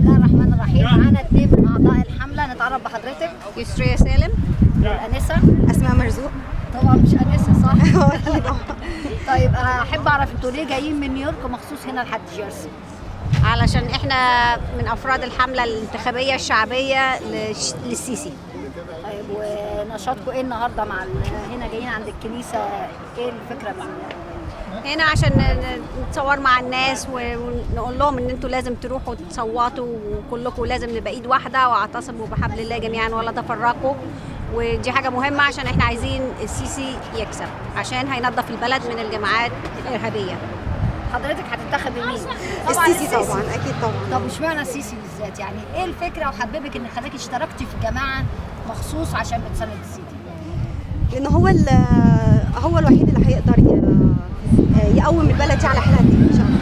الله الرحمن الرحيم. معانا 2 من اعضاء الحمله، نتعرف بحضرتك. يسرية سالم. والانسه اسماء مرزوق. طبعا مش انسه صح؟ طيب احب اعرف انتوا ليه جايين من نيويورك مخصوص هنا لحد جيرسي؟ علشان احنا من افراد الحمله الانتخابيه الشعبيه للسيسي. طيب ونشاطكم ايه النهارده هنا جايين عند الكنيسه؟ ايه الفكره من هنا عشان نتصور مع الناس ونقول لهم ان انتوا لازم تروحوا تصوتوا، وكلكم لازم نبقى ايد واحده، واعتصموا بحبل الله جميعا ولا تفرقوا. ودي حاجه مهمه عشان احنا عايزين السيسي يكسب، عشان هينظف البلد من الجماعات الارهابيه. حضرتك هتنتخبي مين؟ السيسي طبعا، اكيد طبعا. طب اشمعنى السيسي بالذات؟ يعني ايه الفكره وحببك ان خلاكي اشتركتي في جماعه مخصوص عشان بتساند السيسي؟ لأنه هو الوحيد اللي هيقدر يقوم البلد دي على حيلها تاني إن شاء الله.